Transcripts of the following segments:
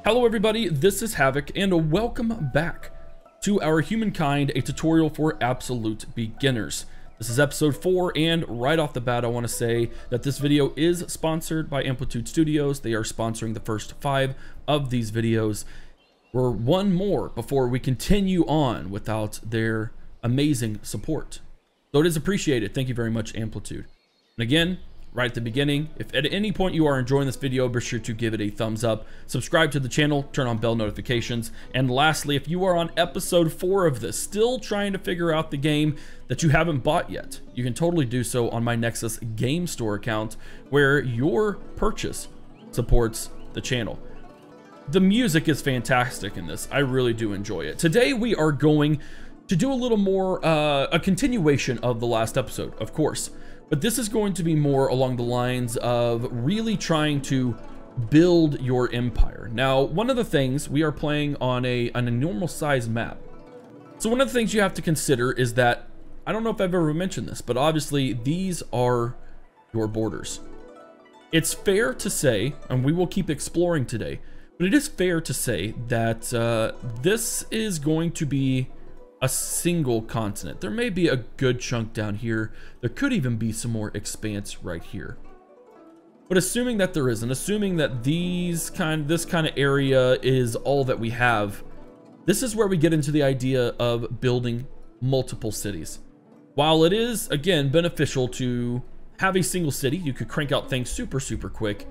Hello everybody, this is Havoc and welcome back to our Humankind, a tutorial for absolute beginners. This is episode 4 and right off the bat I want to say that this video is sponsored by Amplitude Studios. They are sponsoring the first 5 of these videos. We're one more before we continue on without their amazing support. So it is appreciated. Thank you very much, Amplitude. And again, right at the beginning, if at any point you are enjoying this video, be sure to give it a thumbs up, subscribe to the channel, turn on bell notifications, and lastly, if you are on episode 4 of this, still trying to figure out the game that you haven't bought yet, you can totally do so on my Nexus Game Store account, where your purchase supports the channel. The music is fantastic in this. I really do enjoy it. Today we are going to do a little more, a continuation of the last episode, of course. But this is going to be more along the lines of really trying to build your empire. Now, one of the things, we are playing on a normal size map. So one of the things you have to consider is that, I don't know if I've ever mentioned this, but obviously these are your borders. It's fair to say, and we will keep exploring today, but it is fair to say that this is going to be a single continent. There may be a good chunk down here. There could even be some more expanse right here. But assuming that there isn't, assuming that this kind of area is all that we have, this is where we get into the idea of building multiple cities. While it is, again, beneficial to have a single city, you could crank out things super quick.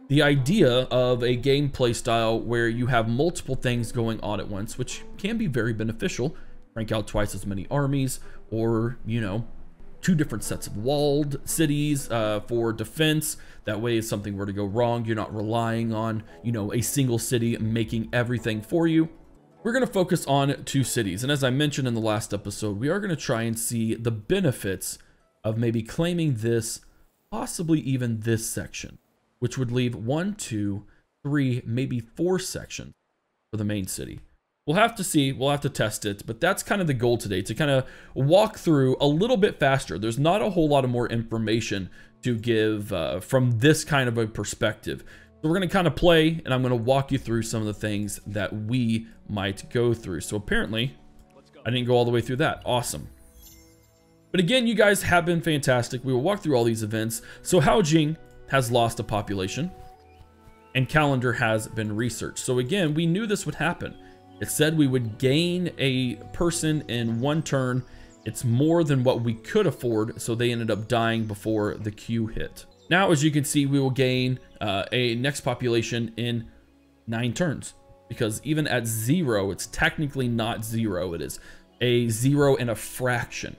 The idea of a gameplay style where you have multiple things going on at once, which can be very beneficial. Crank out twice as many armies, or, you know, 2 different sets of walled cities for defense. That way, if something were to go wrong, you're not relying on, you know, a single city making everything for you. We're going to focus on 2 cities. And as I mentioned in the last episode, we are going to try and see the benefits of maybe claiming this, possibly even this section, which would leave 1, 2, 3, maybe 4 sections for the main city. We'll have to see, we'll have to test it, but that's kind of the goal today, to kind of walk through a little bit faster. There's not a whole lot of more information to give from this kind of a perspective. So we're going to kind of play, and I'm going to walk you through some of the things that we might go through. So apparently, I didn't go all the way through that. Awesome. But again, you guys have been fantastic. We will walk through all these events. So Haojing has lost a population, and calendar has been researched. So again, we knew this would happen. It said we would gain a person in 1 turn. It's more than what we could afford, so they ended up dying before the queue hit. Now, as you can see, we will gain a next population in 9 turns, because even at 0, it's technically not 0. It is a 0 and a fraction.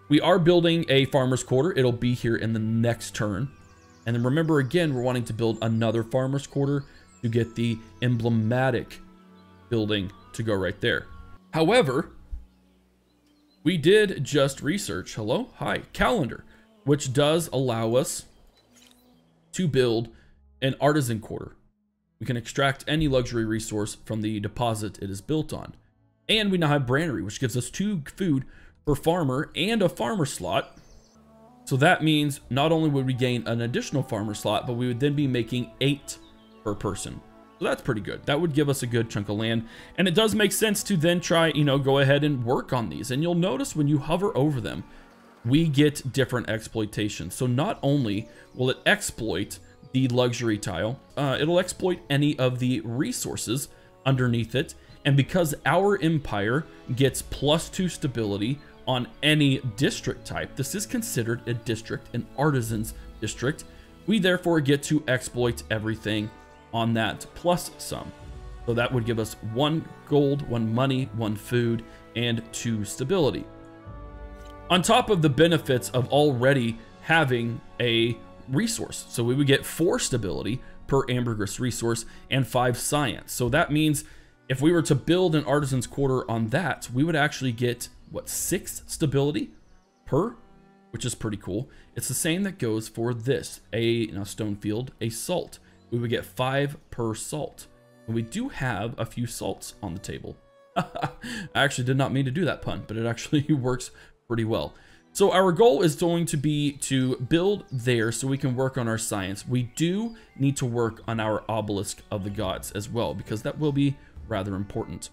We are building a farmer's quarter. It'll be here in the next turn. And then remember, again, we're wanting to build another farmer's quarter to get the emblematic building to go right there. However, we did just research, calendar, which does allow us to build an artisan quarter. We can extract any luxury resource from the deposit it is built on. And we now have brannery, which gives us 2 food per farmer and a farmer slot. So that means not only would we gain an additional farmer slot, but we would then be making 8 per person. So that's pretty good. That would give us a good chunk of land. And it does make sense to then try, you know, go ahead and work on these. And you'll notice when you hover over them, we get different exploitations. So not only will it exploit the luxury tile, it'll exploit any of the resources underneath it. And because our empire gets +2 stability on any district type, this is considered a district, an artisan's district. We therefore get to exploit everything on that plus some. So that would give us 1 gold, 1 money, 1 food, and 2 stability. On top of the benefits of already having a resource. So we would get 4 stability per ambergris resource and 5 science. So that means if we were to build an artisan's quarter on that, we would actually get, what, 6 stability per, which is pretty cool. It's the same that goes for this, a stone field, a salt. We would get 5 per salt. And we do have a few salts on the table. I actually did not mean to do that pun, but it actually works pretty well. So our goal is going to be to build there so we can work on our science. We do need to work on our obelisk of the gods as well, because that will be rather important.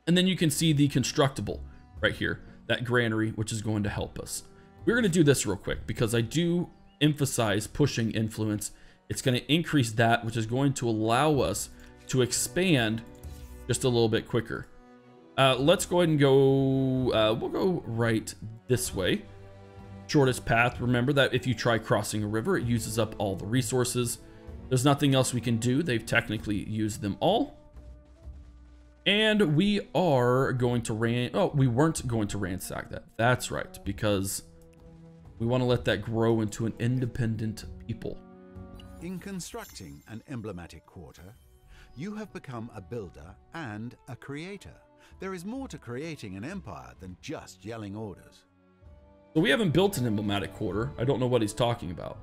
And then you can see the constructible right here, that granary, which is going to help us. We're going to do this real quick because I do emphasize pushing influence. It's going to increase that, which is going to allow us to expand just a little bit quicker. Let's go ahead and go, we'll go right this way. Shortest path. Remember that if you try crossing a river, it uses up all the resources. There's nothing else we can do. They've technically used them all. And we are going to we weren't going to ransack that. That's right, because we want to let that grow into an independent people. In constructing an emblematic quarter, you have become a builder and a creator. There is more to creating an empire than just yelling orders. So we haven't built an emblematic quarter. I don't know what he's talking about.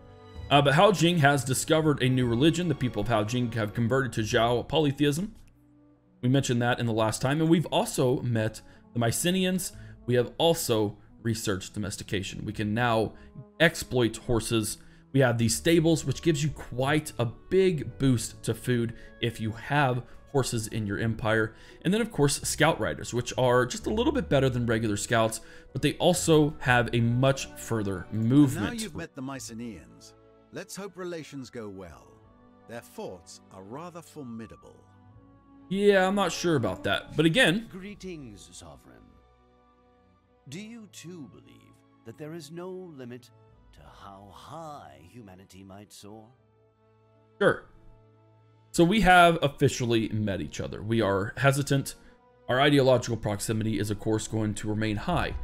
But Hao Jing has discovered a new religion. The people of Hao Jing have converted to Zhao polytheism. We mentioned that in the last time. And we've also met the Mycenaeans. We have also researched domestication. We can now exploit horses. We have these stables, which gives you quite a big boost to food if you have horses in your empire. And then of course scout riders, which are just a little bit better than regular scouts, but they also have a much further movement. Now you've met the Mycenaeans. Let's hope relations go well. Their forts are rather formidable. Yeah, I'm not sure about that, but again, Greetings, Sovereign. Do you too believe that there is no limit to how high humanity might soar? sure. So we have officially met each other. We are hesitant. Our ideological proximity is of course going to remain high.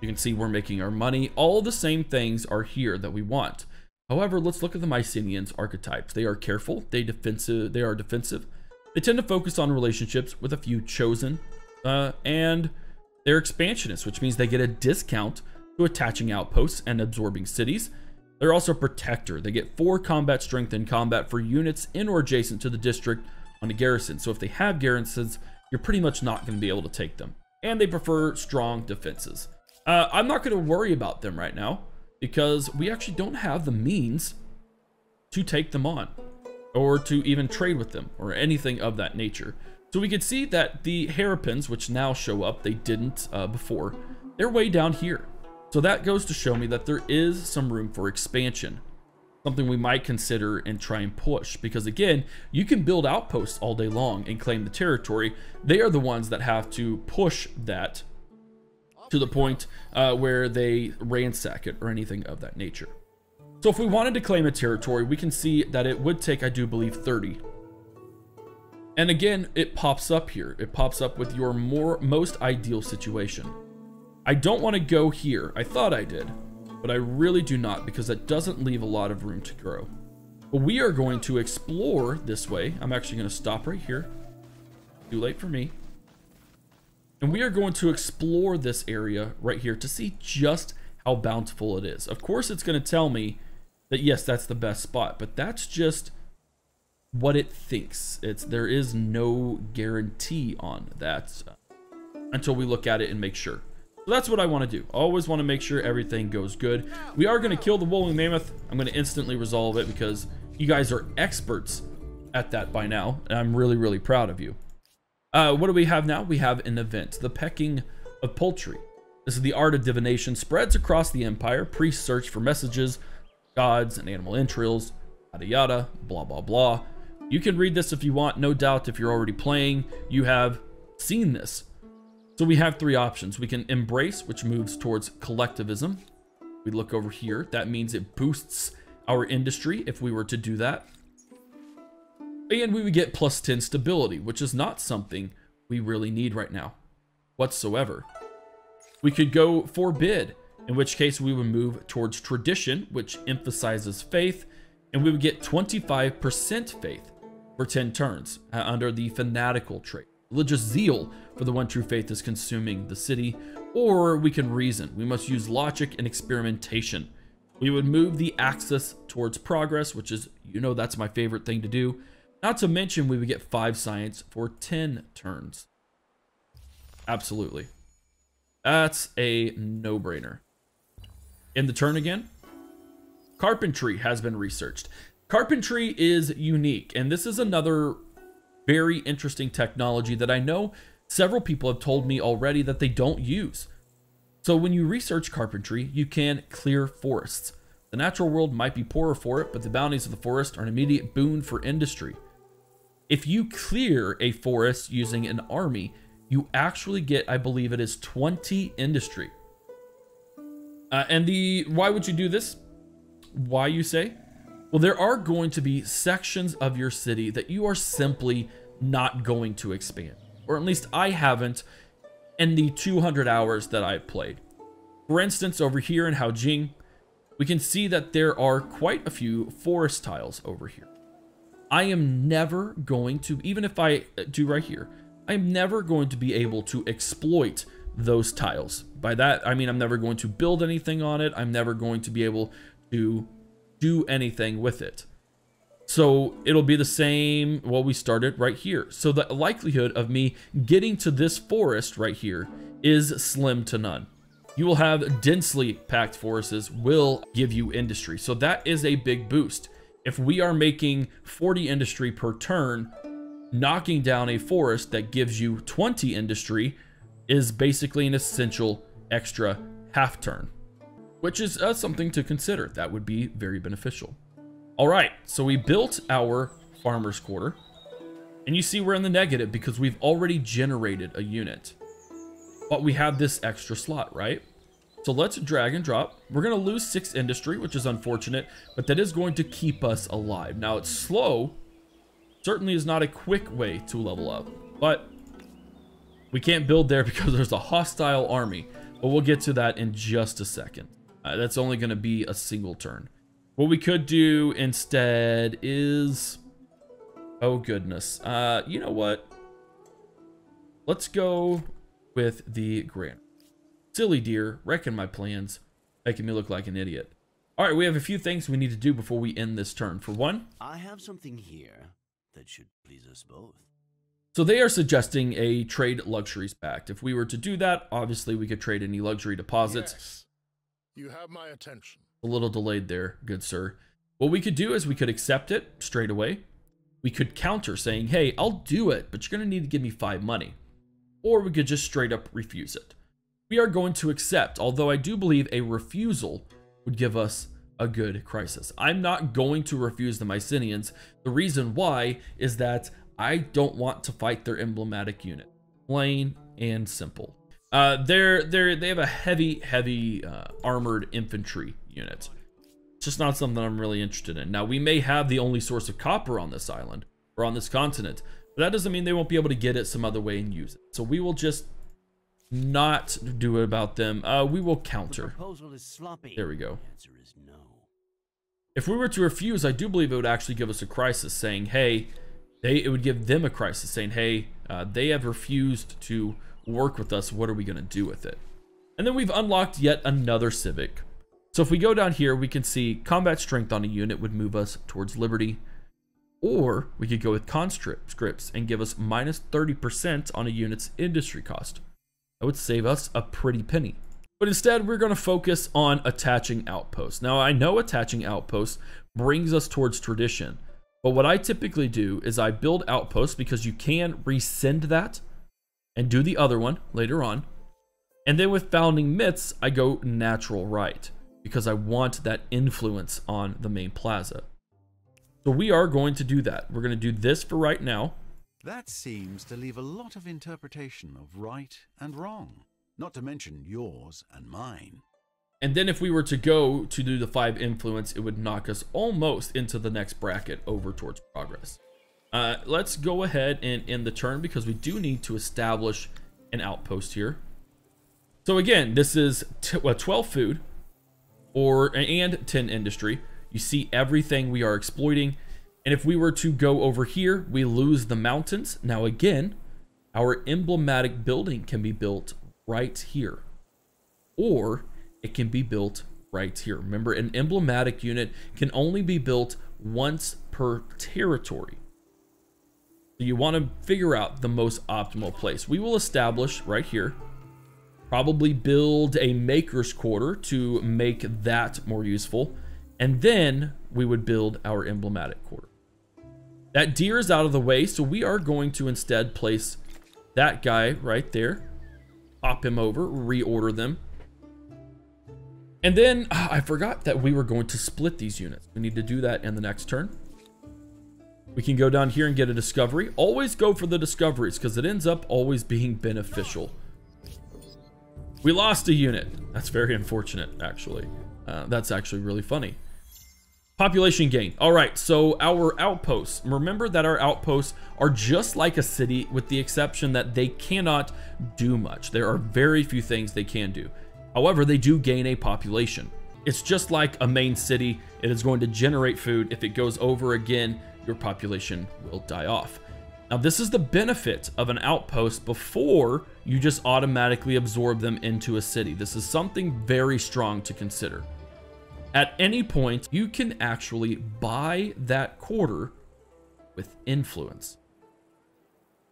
You can see we're making our money. All the same things are here that we want. However, let's look at the Mycenaeans archetypes. They are careful, they are defensive. They tend to focus on relationships with a few chosen, and they're expansionists, which means they get a discount to attaching outposts and absorbing cities. They're also a protector. They get 4 combat strength in combat for units in or adjacent to the district on a garrison. So if they have garrisons, you're pretty much not going to be able to take them. And they prefer strong defenses. I'm not going to worry about them right now because we actually don't have the means to take them on or to even trade with them or anything of that nature. So we can see that the hairpins, which now show up, they didn't before, they're way down here. So that goes to show me that there is some room for expansion, something we might consider and try and push, because again, you can build outposts all day long and claim the territory. They are the ones that have to push that to the point where they ransack it or anything of that nature. So if we wanted to claim a territory, we can see that it would take, I do believe, 30. And again, it pops up here. It pops up with your most ideal situation. I don't want to go here. I thought I did, but I really do not, because that doesn't leave a lot of room to grow. But we are going to explore this way. I'm actually going to stop right here. Too late for me. And we are going to explore this area right here to see just how bountiful it is. Of course, it's going to tell me that yes, that's the best spot, but that's just what it thinks. There is no guarantee on that until we look at it and make sure. So that's what I want to do. I always want to make sure everything goes good. We are going to kill the woolly mammoth. I'm going to instantly resolve it because you guys are experts at that by now, and I'm really, really proud of you. What do we have now? We have an event, the pecking of poultry. This is the art of divination, spreads across the empire. Priests search for messages, gods, and animal entrails, yada yada, blah blah blah. You can read this if you want. No doubt if you're already playing, you have seen this. So we have 3 options. We can embrace, which moves towards collectivism. We look over here. That means it boosts our industry if we were to do that. And we would get +10 stability, which is not something we really need right now whatsoever. We could go forbid, in which case we would move towards tradition, which emphasizes faith, and we would get 25% faith for 10 turns under the fanatical trait. Religious zeal for the one true faith is consuming the city. Or we can reason. We must use logic and experimentation. We would move the axis towards progress, which is, you know, that's my favorite thing to do. Not to mention we would get 5 science for 10 turns. Absolutely. That's a no-brainer. In the turn again, carpentry has been researched. Carpentry is unique, and this is another very interesting technology that I know several people have told me already that they don't use. So when you research carpentry, you can clear forests. The natural world might be poorer for it, but the bounties of the forest are an immediate boon for industry. If you clear a forest using an army, you actually get, I believe it is 20 industry. Why would you do this? Why, you say? Well, there are going to be sections of your city that you are simply not going to expand. Or at least I haven't in the 200 hours that I've played. For instance, over here in Haojing, we can see that there are quite a few forest tiles over here. I am never going to, even if I do right here, I'm never going to be able to exploit those tiles. By that, I mean I'm never going to build anything on it. I'm never going to be able to do anything with it. So it'll be the same, well, we started right here. So the likelihood of me getting to this forest right here is slim to none. You will have densely packed forests will give you industry. So that is a big boost. If we are making 40 industry per turn, knocking down a forest that gives you 20 industry is basically an essential extra half turn, which is something to consider. That would be very beneficial. All right, so we built our farmer's quarter, and you see we're in the negative because we've already generated a unit, but we have this extra slot, right? So let's drag and drop. We're going to lose 6 industry, which is unfortunate, but that is going to keep us alive. Now it's slow, certainly is not a quick way to level up, but we can't build there because there's a hostile army, but we'll get to that in just a second. That's only going to be a single turn. What we could do instead is, oh goodness, you know what? Let's go with the Grand. Silly deer, wrecking my plans, making me look like an idiot. All right, we have a few things we need to do before we end this turn. For one, I have something here that should please us both. So they are suggesting a trade luxuries pact. If we were to do that, obviously we could trade any luxury deposits. Yes, you have my attention. A little delayed there, good sir. What we could do is we could accept it straight away. We could counter saying, hey, I'll do it, but you're going to need to give me 5 money. Or we could just straight up refuse it. We are going to accept, although I do believe a refusal would give us a good crisis. I'm not going to refuse the Mycenaeans. The reason why is that I don't want to fight their emblematic unit. Plain and simple. They have a heavy armored infantry unit. It's just not something I'm really interested in. Now, we may have the only source of copper on this island or on this continent, but that doesn't mean they won't be able to get it some other way and use it. So we will just not do it about them. We will counter. The proposal is sloppy. There we go. The answer is no. If we were to refuse, I do believe it would actually give us a crisis saying, hey, it would give them a crisis saying, hey, they have refused to work with us. What are we going to do with it? And then we've unlocked yet another civic. So if we go down here, we can see combat strength on a unit would move us towards liberty. Or we could go with conscripts and give us minus 30% on a unit's industry cost. That would save us a pretty penny. But instead, we're going to focus on attaching outposts. Now, I know attaching outposts brings us towards tradition. But what I typically do is I build outposts because you can rescind that and do the other one later on. And then with founding myths, I go natural right because I want that influence on the main plaza. So we are going to do that. We're going to do this for right now. That seems to leave a lot of interpretation of right and wrong, not to mention yours and mine. And then if we were to go to do the 5 influence, it would knock us almost into the next bracket over towards progress. Let's go ahead and end the turn because we do need to establish an outpost here. So again, this is 12 food and 10 industry. You see everything we are exploiting. And if we were to go over here, we lose the mountains. Now again, our emblematic building can be built right here. Or it can be built right here. Remember, an emblematic unit can only be built once per territory. So you want to figure out the most optimal place. We will establish right here probably build a maker's quarter to make that more useful, and then we would build our emblematic quarter. That deer is out of the way, so we are going to instead place that guy right there, pop him over, reorder them. And then I forgot that we were going to split these units. We need to do that in the next turn. We can go down here and get a discovery. Always go for the discoveries because it ends up always being beneficial. We lost a unit. That's very unfortunate, actually. That's actually really funny. Population gain. All right, so our outposts. Remember that our outposts are just like a city with the exception that they cannot do much. There are very few things they can do. However, they do gain a population. It's just like a main city. It is going to generate food. If it goes over again, your population will die off. Now, this is the benefit of an outpost before you just automatically absorb them into a city. This is something very strong to consider. At any point, you can actually buy that quarter with influence.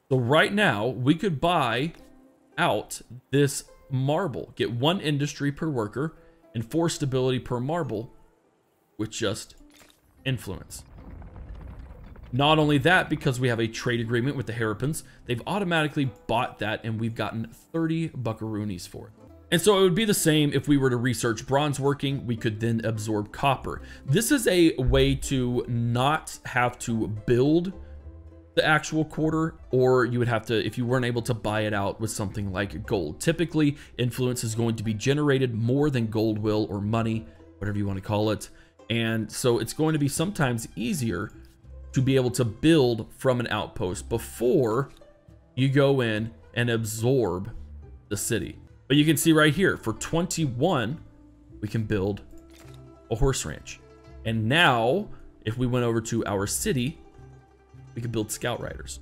So right now, we could buy out this marble, get 1 industry per worker and 4 stability per marble with just influence. Not only that, because we have a trade agreement with the Harapans, they've automatically bought that and we've gotten 30 buckaroonies for it. And so it would be the same if we were to research bronze working, we could then absorb copper. This is a way to not have to build the actual quarter, or you would have to, if you weren't able to buy it out with something like gold. Typically, influence is going to be generated more than gold will, or money, whatever you want to call it. And so it's going to be sometimes easier to be able to build from an outpost before you go in and absorb the city. But you can see right here, for 21, we can build a horse ranch. And now, if we went over to our city, we could build scout riders.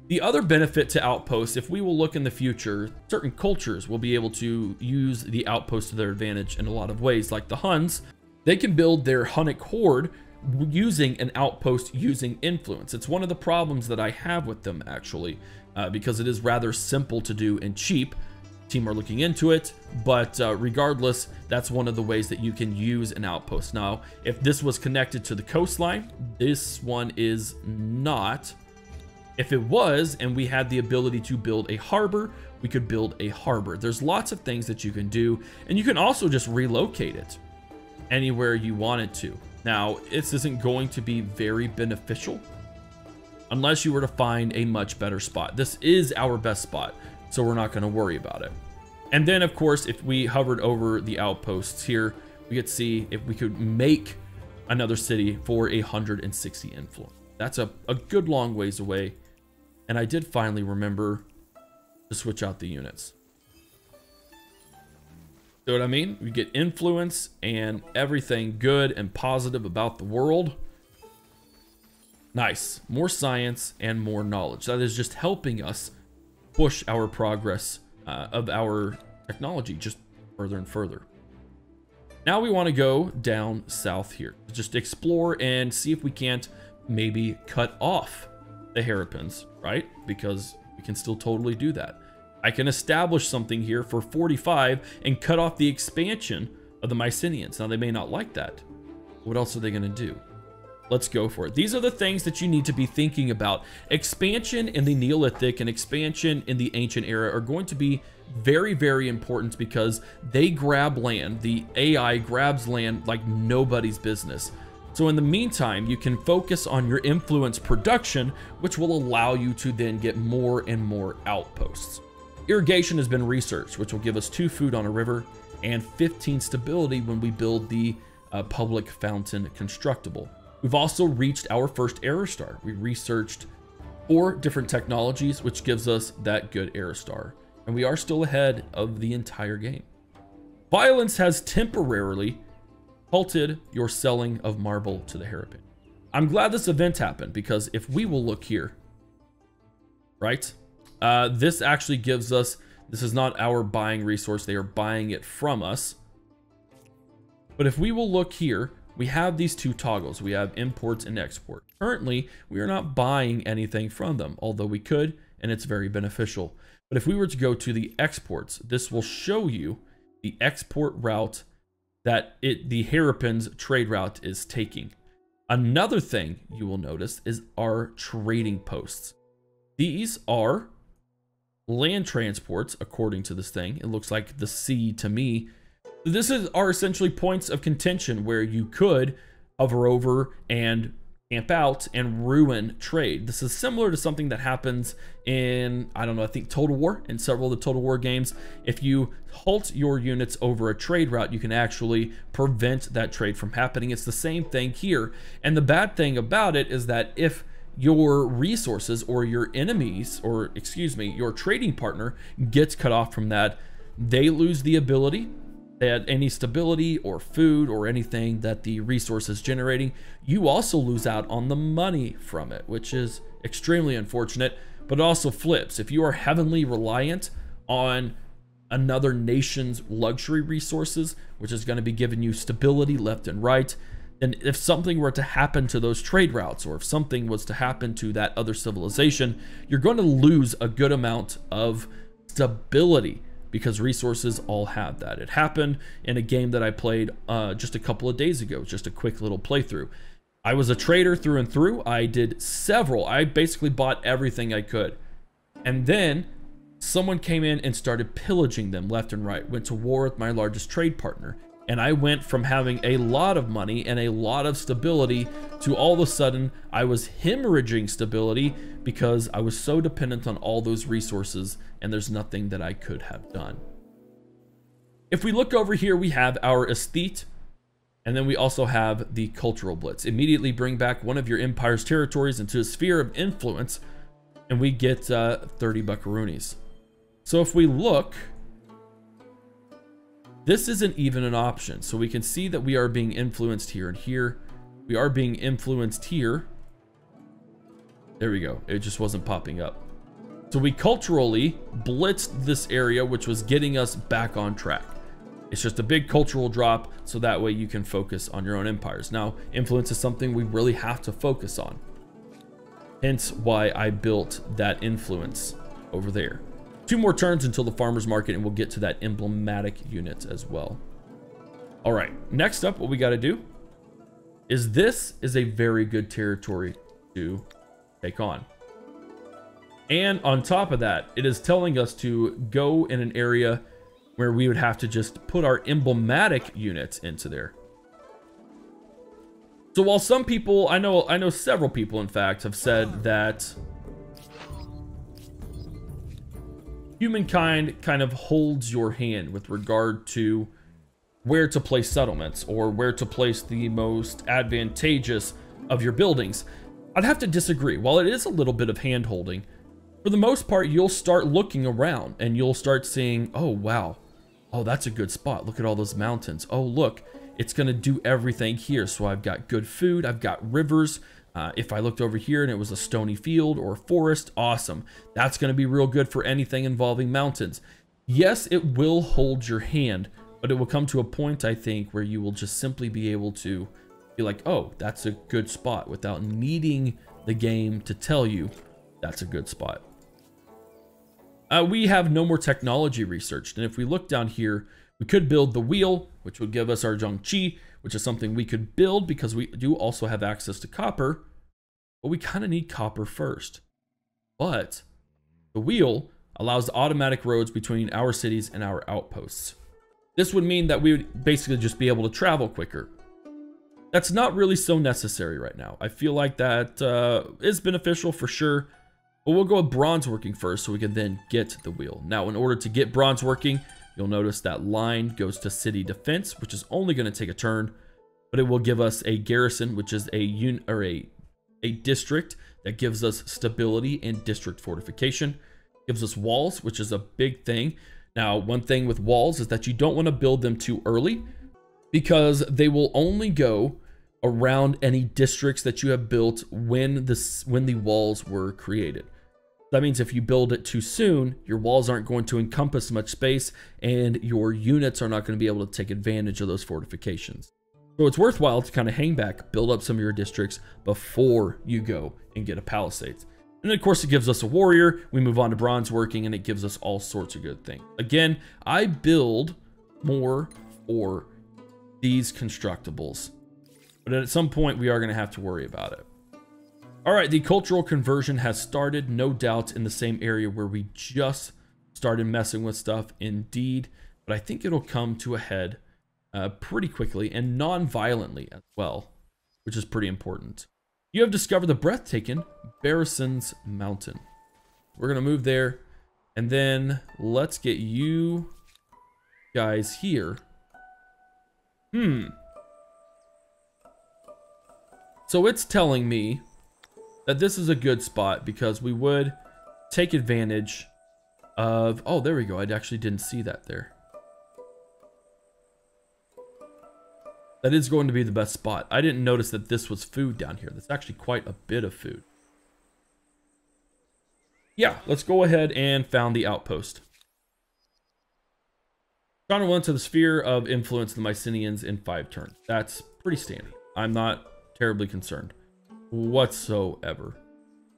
The other benefit to outposts, if we will look in the future, certain cultures will be able to use the outpost to their advantage in a lot of ways. Like the Huns, they can build their Hunnic horde using an outpost using influence. It's one of the problems that I have with them, actually, because it is rather simple to do and cheap. Team are looking into it, but regardless, that's one of the ways that you can use an outpost. Now, if this was connected to the coastline, this one is not. If it was, and we had the ability to build a harbor, we could build a harbor. There's lots of things that you can do, and you can also just relocate it anywhere you wanted to. Now, this isn't going to be very beneficial unless you were to find a much better spot. This is our best spot, so we're not going to worry about it. And then, of course, if we hovered over the outposts here, we could see if we could make another city for 160 influence. That's a good long ways away. And I did finally remember to switch out the units. See what I mean? We get influence and everything good and positive about the world. Nice. More science and more knowledge. That is just helping us push our progress of our technology just further and further. Now we want to go down south here. Just explore and see if we can't maybe cut off the Harapans, right? Because we can still totally do that. I can establish something here for 45 and cut off the expansion of the Mycenaeans. Now, they may not like that. What else are they going to do? Let's go for it. These are the things that you need to be thinking about. Expansion in the Neolithic and expansion in the ancient era are going to be very, very important because they grab land. The AI grabs land like nobody's business. So in the meantime, you can focus on your influence production, which will allow you to then get more and more outposts. Irrigation has been researched, which will give us 2 food on a river and 15 stability when we build the public fountain constructible. We've also reached our first error star. We researched 4 different technologies, which gives us that good error star. And we are still ahead of the entire game. Violence has temporarily halted your selling of marble to the Harapan. I'm glad this event happened because if we will look here, right? This actually gives us, this is not our buying resource. They are buying it from us. But if we will look here, we have these 2 toggles. We have imports and export. Currently, we are not buying anything from them, although we could, and it's very beneficial. But if we were to go to the exports, this will show you the export route that the Hairpin's trade route is taking. Another thing you will notice is our trading posts. These are land transports, according to this thing. It looks like the sea to me. This are essentially points of contention where you could hover over and camp out and ruin trade. This is similar to something that happens in, I don't know, I think Total War, in several of the Total War games. If you halt your units over a trade route, you can actually prevent that trade from happening. It's the same thing here. And the bad thing about it is that if your resources or your enemies, or excuse me, your trading partner gets cut off from that, they lose the ability, that any stability or food or anything that the resource is generating. You also lose out on the money from it, which is extremely unfortunate, but it also flips. If you are heavily reliant on another nation's luxury resources, which is going to be giving you stability left and right, then if something were to happen to those trade routes, or if something was to happen to that other civilization, you're going to lose a good amount of stability, because resources all have that. It happened in a game that I played just a couple of days ago, just a quick little playthrough. I was a trader through and through. I did several. I basically bought everything I could. And then someone came in and started pillaging them left and right, went to war with my largest trade partner. And I went from having a lot of money and a lot of stability to all of a sudden I was hemorrhaging stability because I was so dependent on all those resources, and there's nothing that I could have done. If we look over here, we have our aesthete, and then we also have the cultural blitz. Immediately bring back one of your empire's territories into a sphere of influence, and we get 30 buckaroonies. So if we look, this isn't even an option. So we can see that we are being influenced here and here. We are being influenced here. There we go. It just wasn't popping up. So we culturally blitzed this area, which was getting us back on track. It's just a big cultural drop, so that way you can focus on your own empires. Now, influence is something we really have to focus on. Hence why I built that influence over there. 2 more turns until the farmer's market, and we'll get to that emblematic unit as well. All right, next up, what we got to do is this is a very good territory to take on. And on top of that, it is telling us to go in an area where we would have to just put our emblematic units into there. So while some people, I know several people in fact have said that Humankind kind of holds your hand with regard to where to place settlements or where to place the most advantageous of your buildings, I'd have to disagree. While it is a little bit of hand holding, for the most part, you'll start looking around and you'll start seeing, oh, wow. Oh, that's a good spot. Look at all those mountains. Oh, look, it's going to do everything here. So I've got good food. I've got rivers. If I looked over here and it was a stony field or a forest, awesome. That's going to be real good for anything involving mountains. Yes, it will hold your hand, but it will come to a point, I think, where you will just simply be able to be like, oh, that's a good spot, without needing the game to tell you that's a good spot. We have no more technology researched. And if we look down here, we could build the wheel, which would give us our Zhongqi, which is something we could build because we do also have access to copper, but we kind of need copper first. But the wheel allows automatic roads between our cities and our outposts. This would mean that we would basically just be able to travel quicker. That's not really so necessary right now. I feel like that is beneficial for sure, but we'll go with bronze working first so we can then get the wheel. Now, in order to get bronze working, you'll notice that line goes to city defense, which is only going to take a turn, but it will give us a garrison, which is a district that gives us stability and district fortification. Gives us walls, which is a big thing. Now, one thing with walls is that you don't want to build them too early because they will only go around any districts that you have built when the walls were created. That means if you build it too soon, your walls aren't going to encompass much space and your units are not going to be able to take advantage of those fortifications. So it's worthwhile to kind of hang back, build up some of your districts before you go and get a palisades. And then of course it gives us a warrior. We move on to bronze working and it gives us all sorts of good things. Again, I build more for these constructibles, but at some point we are going to have to worry about it. All right, the cultural conversion has started, no doubt in the same area where we just started messing with stuff, indeed, but I think it'll come to a head pretty quickly and non-violently as well, which is pretty important. You have discovered the breathtaking Barrison's Mountain. We're gonna move there, and then let's get you guys here. So it's telling me that this is a good spot because we would take advantage of, oh, there we go. I actually didn't see that there. That is going to be the best spot. I didn't notice that this was food down here. That's actually quite a bit of food. Yeah, let's go ahead and found the outpost. Trying to went to the sphere of influence the Mycenaeans in 5 turns. That's pretty standard. I'm not terribly concerned whatsoever.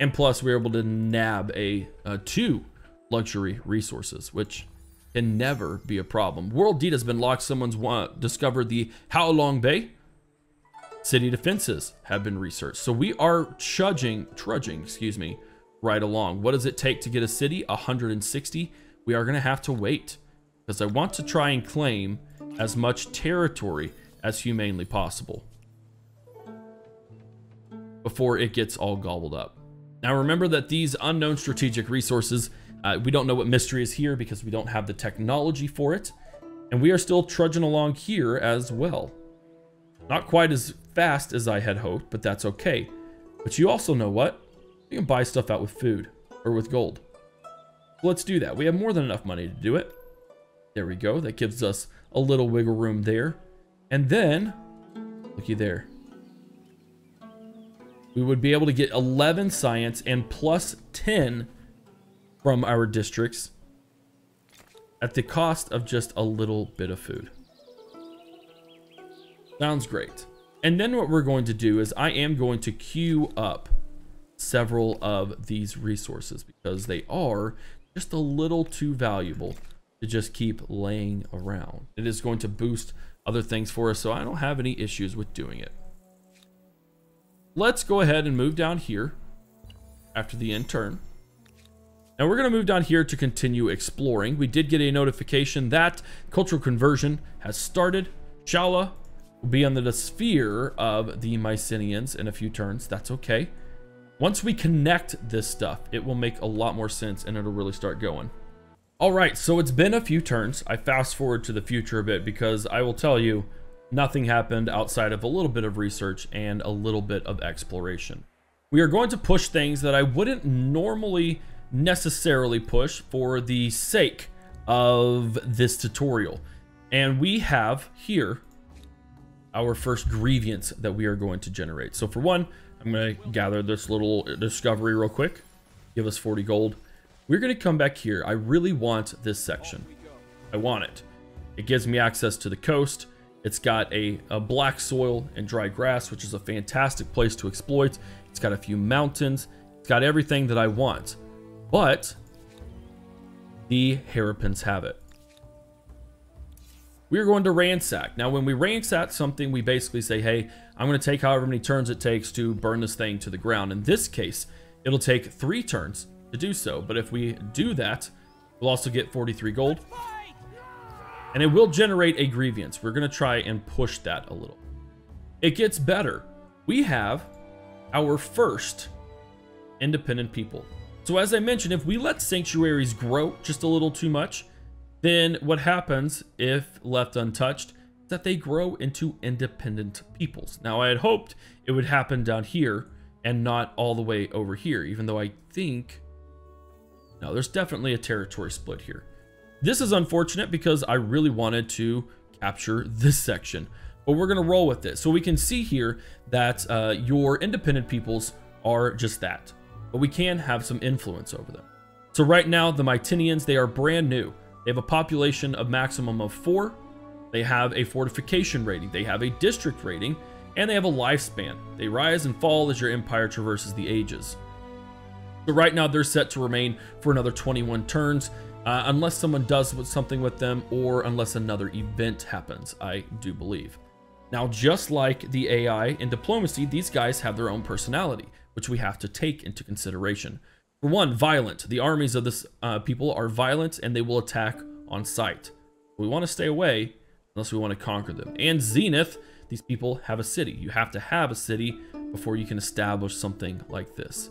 And plus, we were able to nab 2 luxury resources, which can never be a problem. World deed has been locked. Someone's discovered the How Long Bay. City defenses have been researched. So we are trudging, excuse me, right along. What does it take to get a city? 160. We are going to have to wait because I want to try and claim as much territory as humanly possible before it gets all gobbled up. Now remember that these unknown strategic resources, we don't know what mystery is here because we don't have the technology for it. And we are still trudging along here as well. Not quite as fast as I had hoped, but that's okay. But you also know what? You can buy stuff out with food or with gold. So let's do that. We have more than enough money to do it. There we go. That gives us a little wiggle room there. And then, looky there. We would be able to get 11 science and plus 10 from our districts at the cost of just a little bit of food. Sounds great. And then what we're going to do is I am going to queue up several of these resources because they are just a little too valuable to just keep laying around. It is going to boost other things for us, so I don't have any issues with doing it. Let's go ahead and move down here after the end turn. Now we're going to move down here to continue exploring. We did get a notification that cultural conversion has started. Shala will be under the sphere of the Mycenaeans in a few turns. That's okay. Once we connect this stuff, it will make a lot more sense and it'll really start going. All right, so it's been a few turns. I fast forward to the future a bit because I will tell you, nothing happened outside of a little bit of research and a little bit of exploration. We are going to push things that I wouldn't normally necessarily push for the sake of this tutorial. And we have here our first grievance that we are going to generate. So for one, I'm going to gather this little discovery real quick. Give us 40 gold. We're going to come back here. I really want this section. I want it. It gives me access to the coast. It's got a black soil and dry grass, which is a fantastic place to exploit. It's got a few mountains. It's got everything that I want. But the hairpins have it. We're going to ransack. Now, when we ransack something, we basically say, hey, I'm going to take however many turns it takes to burn this thing to the ground. In this case, it'll take 3 turns to do so. But if we do that, we'll also get 43 gold. And it will generate a grievance. We're going to try and push that a little. It gets better. We have our first independent people. So as I mentioned, if we let sanctuaries grow just a little too much, then what happens if left untouched is that they grow into independent peoples. Now, I had hoped it would happen down here and not all the way over here, even though I think... No, there's definitely a territory split here. This is unfortunate because I really wanted to capture this section, but we're going to roll with it. So we can see here that your independent peoples are just that, but we can have some influence over them. So right now, the Mycenaeans, they are brand new. They have a population of maximum of 4. They have a fortification rating. They have a district rating, and they have a lifespan. They rise and fall as your empire traverses the ages. So right now they're set to remain for another 21 turns, unless someone does something with them or unless another event happens, I do believe. Now, just like the AI in diplomacy, these guys have their own personality, which we have to take into consideration. For one, violent. The armies of this people are violent and they will attack on sight. We want to stay away unless we want to conquer them. And zenith, these people have a city. You have to have a city before you can establish something like this.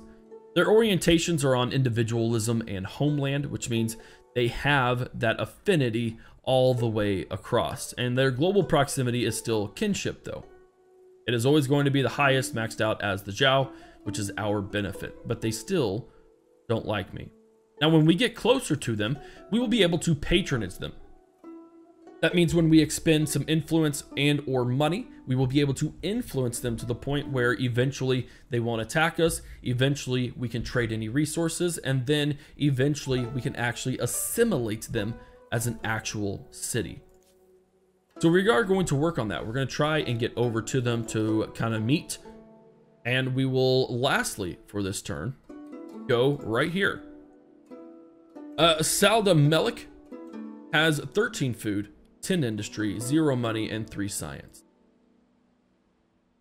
Their orientations are on individualism and homeland, which means they have that affinity all the way across. And their global proximity is still kinship, though. It is always going to be the highest, maxed out as the Zhao, which is our benefit. But they still don't like me. Now, when we get closer to them, we will be able to patronage them. That means when we expend some influence and or money, we will be able to influence them to the point where eventually they won't attack us. Eventually we can trade any resources, and then eventually we can actually assimilate them as an actual city. So we are going to work on that. We're going to try and get over to them to kind of meet. And we will lastly for this turn go right here. Salda Melik has 13 food, 10 industry, 0 money, and 3 science.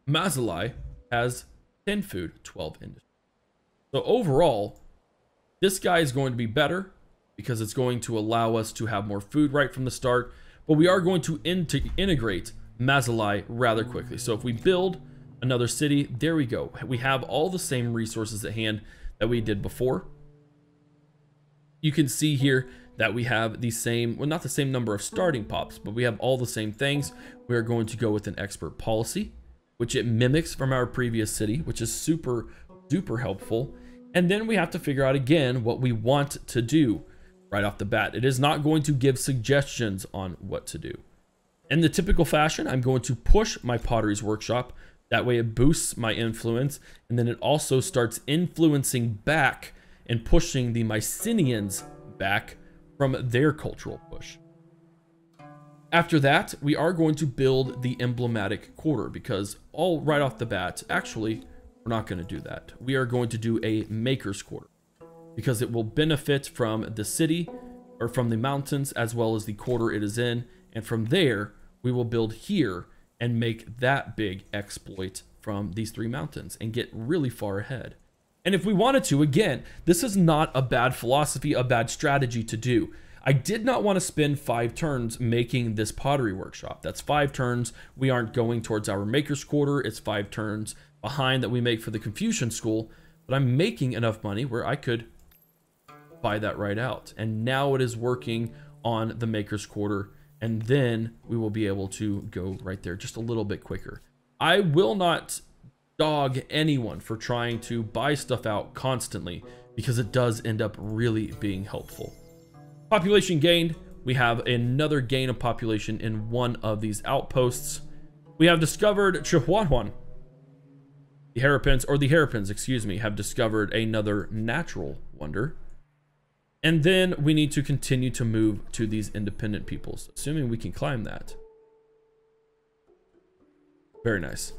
Mazalai has 10 food, 12 industry. So overall, this guy is going to be better because it's going to allow us to have more food right from the start, but we are going to integrate Mazalai rather quickly. So if we build another city, there we go. We have all the same resources at hand that we did before. You can see here that we have the same, well, not the same number of starting pops, but we have all the same things. We are going to go with an expert policy, which it mimics from our previous city, which is super duper helpful. And then we have to figure out again what we want to do right off the bat. It is not going to give suggestions on what to do. In the typical fashion, I'm going to push my potteries workshop. That way it boosts my influence, and then it also starts influencing back and pushing the Mycenaeans back from their cultural push. After that, we are going to build the emblematic quarter, because all right off the bat, actually, we're not going to do that. We are going to do a maker's quarter, because it will benefit from the city or from the mountains as well as the quarter it is in. And from there, we will build here and make that big exploit from these 3 mountains and get really far ahead. And if we wanted to, again, this is not a bad philosophy, a bad strategy to do. I did not want to spend 5 turns making this pottery workshop. That's 5 turns. We aren't going towards our maker's quarter. It's 5 turns behind that we make for the Confucian school. But I'm making enough money where I could buy that right out. And now it is working on the maker's quarter. And then we will be able to go right there just a little bit quicker. I will not dog anyone for trying to buy stuff out constantly, because it does end up really being helpful. Population gained. We have another gain of population in one of these outposts. We have discovered Chihuahuan. The Hairpins, excuse me, have discovered another natural wonder. And then we need to continue to move to these independent peoples, assuming we can climb that. Very nice.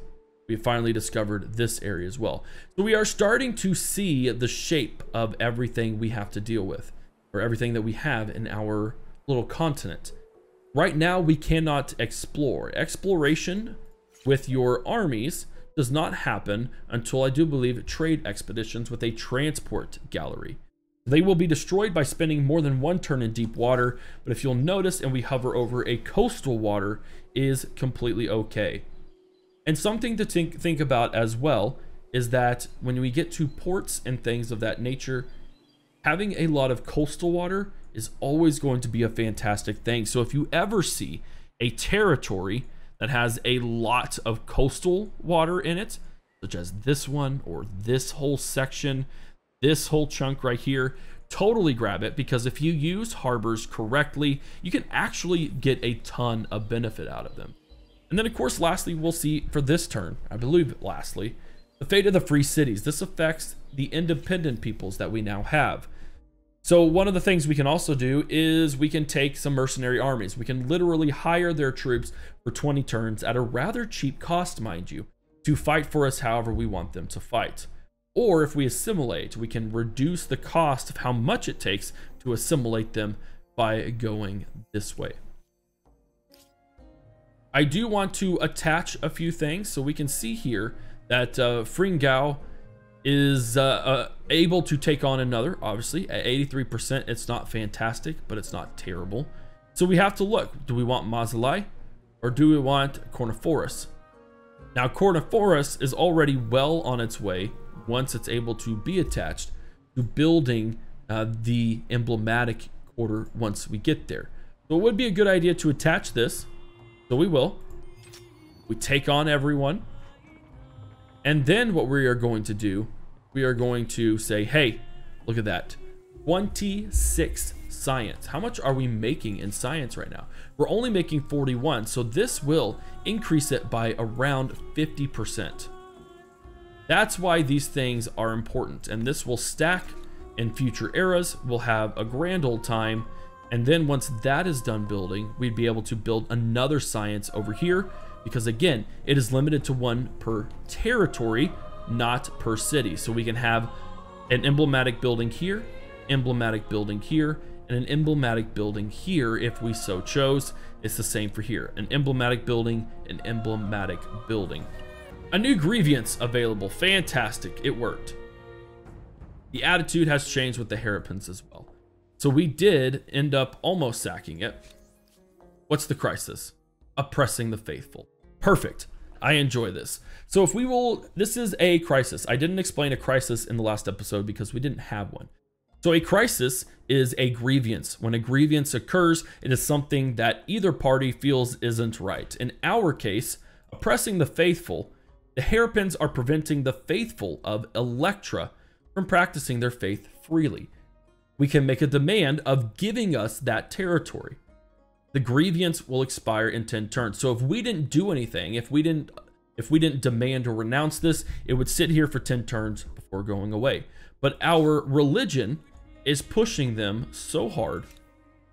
We finally discovered this area as well. So we are starting to see the shape of everything we have to deal with, or everything that we have in our little continent. Right now, we cannot explore. Exploration with your armies does not happen until, I do believe, trade expeditions with a transport gallery. They will be destroyed by spending more than 1 turn in deep water, but if you'll notice and we hover over a coastal water is completely okay. And something to think about as well is that when we get to ports and things of that nature, having a lot of coastal water is always going to be a fantastic thing. So if you ever see a territory that has a lot of coastal water in it, such as this one or this whole section, this whole chunk right here, totally grab it, because if you use harbors correctly, you can actually get a ton of benefit out of them. And then, of course, lastly, we'll see for this turn, I believe lastly, the fate of the free cities. This affects the independent peoples that we now have. So one of the things we can also do is we can take some mercenary armies. We can literally hire their troops for 20 turns at a rather cheap cost, mind you, to fight for us however we want them to fight. Or if we assimilate, we can reduce the cost of how much it takes to assimilate them by going this way. I do want to attach a few things, so we can see here that Fringao is able to take on another. Obviously at 83%, it's not fantastic, but it's not terrible. So we have to look, do we want Mazalai or do we want Corniforus? Now Corniforus is already well on its way, once it's able to be attached, to building the emblematic quarter once we get there. So it would be a good idea to attach this. So we will. We take on everyone. And then what we are going to do, we are going to say, hey, look at that. 26 science. How much are we making in science right now? We're only making 41. So this will increase it by around 50%. That's why these things are important. And this will stack in future eras. We'll have a grand old time. And then once that is done building, we'd be able to build another science over here, because again, it is limited to 1 per territory, not per city. So we can have an emblematic building here, emblematic building here, and an emblematic building here if we so chose. It's the same for here. An emblematic building, an emblematic building. A new grievance available. Fantastic. It worked. The attitude has changed with the hairpins as well. So we did end up almost sacking it. What's the crisis? Oppressing the faithful. Perfect. I enjoy this. So if we will, this is a crisis. I didn't explain a crisis in the last episode because we didn't have one. So a crisis is a grievance. When a grievance occurs, it is something that either party feels isn't right. In our case, oppressing the faithful, the hairpins are preventing the faithful of Electra from practicing their faith freely. We can make a demand of giving us that territory. The grievance will expire in 10 turns. So if we didn't do anything, if we didn't demand or renounce this, it would sit here for 10 turns before going away. But our religion is pushing them so hard,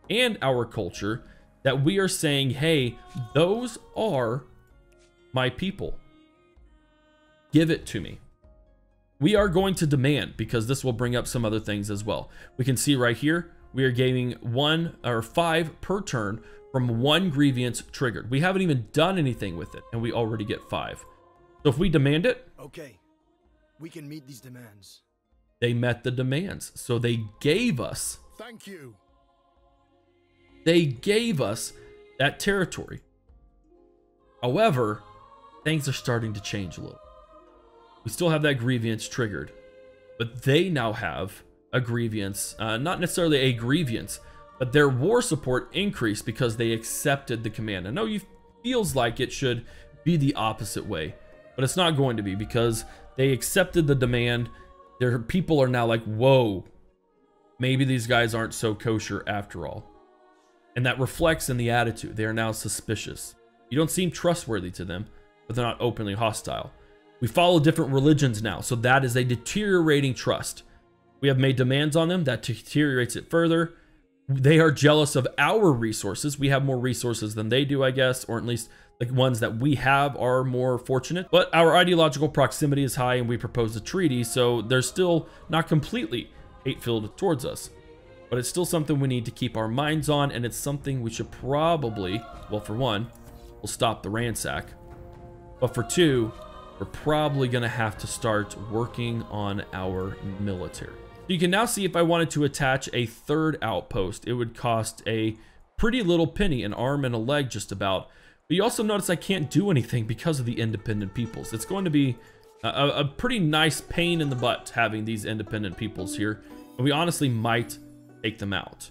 and our culture, that we are saying, hey, those are my people. Give it to me. We are going to demand, because this will bring up some other things as well. We can see right here, we are gaining 1 or 5 per turn from 1 grievance triggered. We haven't even done anything with it, and we already get 5. So if we demand it, okay, we can meet these demands. They met the demands. So they gave us, Thank you. they gave us that territory. However, things are starting to change a little. We still have that grievance triggered, but they now have a grievance, not necessarily a grievance, but their war support increased because they accepted the command. I know you feels like it should be the opposite way, but it's not going to be, because they accepted the demand. Their people are now like, whoa, maybe these guys aren't so kosher after all. And that reflects in the attitude. They are now suspicious. You don't seem trustworthy to them, but they're not openly hostile. We follow different religions now, so that is a deteriorating trust. We have made demands on them, that deteriorates it further. They are jealous of our resources. We have more resources than they do, I guess, or at least the ones that we have are more fortunate. But our ideological proximity is high, and we propose a treaty, so they're still not completely hate-filled towards us. But it's still something we need to keep our minds on, and it's something we should probably, well, for one, we'll stop the ransack. But for two, we're probably going to have to start working on our military. You can now see if I wanted to attach a 3rd outpost, it would cost a pretty little penny, an arm and a leg just about. But you also notice I can't do anything because of the independent peoples. It's going to be a pretty nice pain in the butt having these independent peoples here. And we honestly might take them out.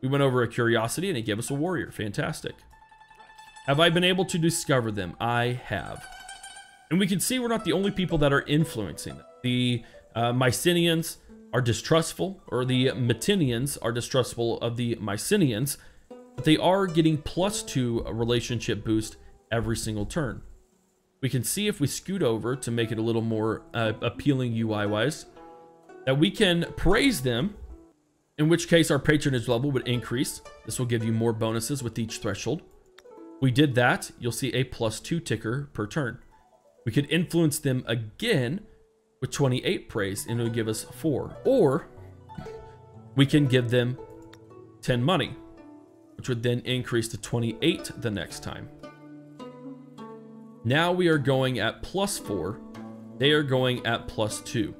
We went over a curiosity and it gave us a warrior. Fantastic. Have I been able to discover them? I have. And we can see we're not the only people that are influencing them. The Mycenians are distrustful, or the Metinians are distrustful of the Mycenians, but they are getting +2 a relationship boost every single turn. We can see if we scoot over to make it a little more appealing UI-wise, that we can praise them, in which case our patronage level would increase. This will give you more bonuses with each threshold. We did that, you'll see a +2 ticker per turn. We could influence them again, with 28 praise, and it would give us 4. Or we can give them 10 money, which would then increase to 28 the next time. Now we are going at +4. They are going at +2.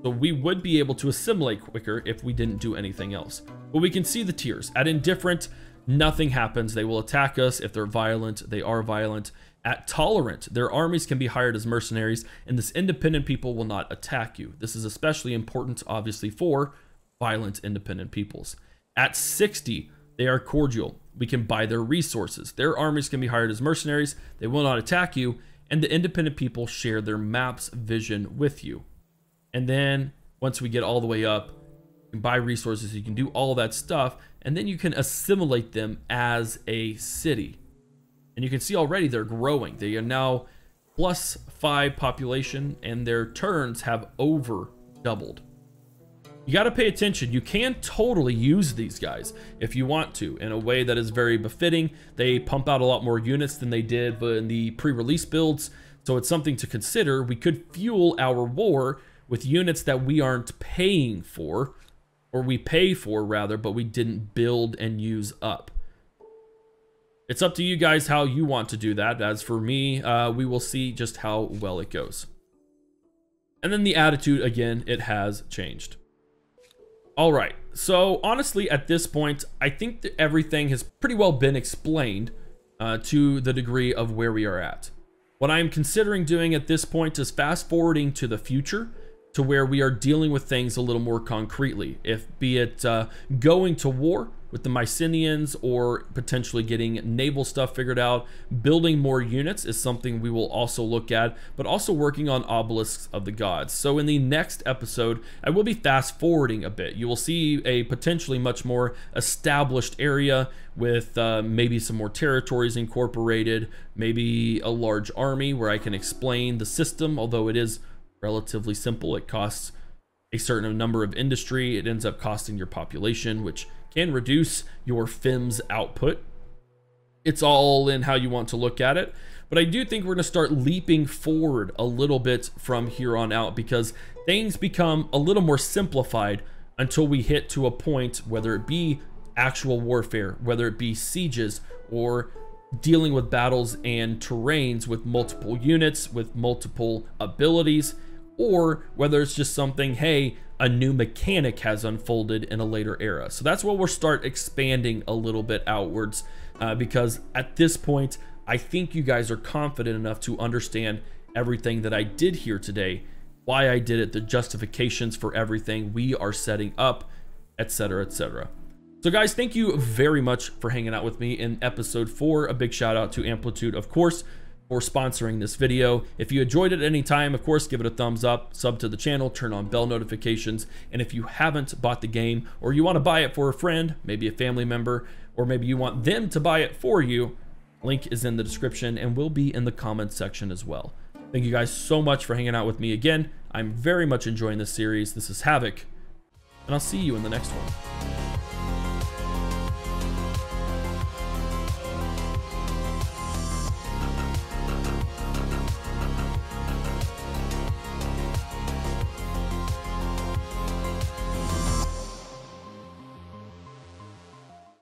So we would be able to assimilate quicker if we didn't do anything else. But we can see the tiers. At indifferent, nothing happens. They will attack us. If they're violent, they are violent. At tolerant, their armies can be hired as mercenaries, and this independent people will not attack you. This is especially important, obviously, for violent independent peoples. At 60, they are cordial. We can buy their resources. Their armies can be hired as mercenaries. They will not attack you, and the independent people share their map's vision with you. And then once we get all the way up, you can buy resources, you can do all that stuff, and then you can assimilate them as a city. And you can see already they're growing. They are now +5 population, and their turns have over doubled. You got to pay attention. You can totally use these guys if you want to in a way that is very befitting. They pump out a lot more units than they did in the pre-release builds, so it's something to consider. We could fuel our war with units that we aren't paying for, or we pay for rather, but we didn't build and use up. It's up to you guys how you want to do that. As for me, we will see just how well it goes. And then the attitude, again, it has changed. All right, so honestly, at this point, I think that everything has pretty well been explained to the degree of where we are at. What I'm considering doing at this point is fast forwarding to the future, to where we are dealing with things a little more concretely, be it going to war with the Mycenaeans, or potentially getting naval stuff figured out. Building more units is something we will also look at, but also working on obelisks of the gods. So in the next episode, I will be fast forwarding a bit. You will see a potentially much more established area with maybe some more territories incorporated, maybe a large army where I can explain the system, although it is relatively simple. It costs a certain number of industry. It ends up costing your population, which can reduce your FIM's output. It's all in how you want to look at it. But I do think we're going to start leaping forward a little bit from here on out, because things become a little more simplified until we hit to a point, whether it be actual warfare, whether it be sieges, or dealing with battles and terrains with multiple units, with multiple abilities, or whether it's just something, hey, a new mechanic has unfolded in a later era. So that's where we'll start expanding a little bit outwards, because at this point, I think you guys are confident enough to understand everything that I did here today, why I did it, the justifications for everything we are setting up, etc., etc. So guys, thank you very much for hanging out with me in episode 4. A big shout out to Amplitude, of course, for sponsoring this video. If you enjoyed it at any time, of course, give it a thumbs up, sub to the channel, turn on bell notifications, and if you haven't bought the game, or you want to buy it for a friend, maybe a family member, or maybe you want them to buy it for you, link is in the description and will be in the comments section as well. Thank you guys so much for hanging out with me again. I'm very much enjoying this series. This is Havoc, and I'll see you in the next one.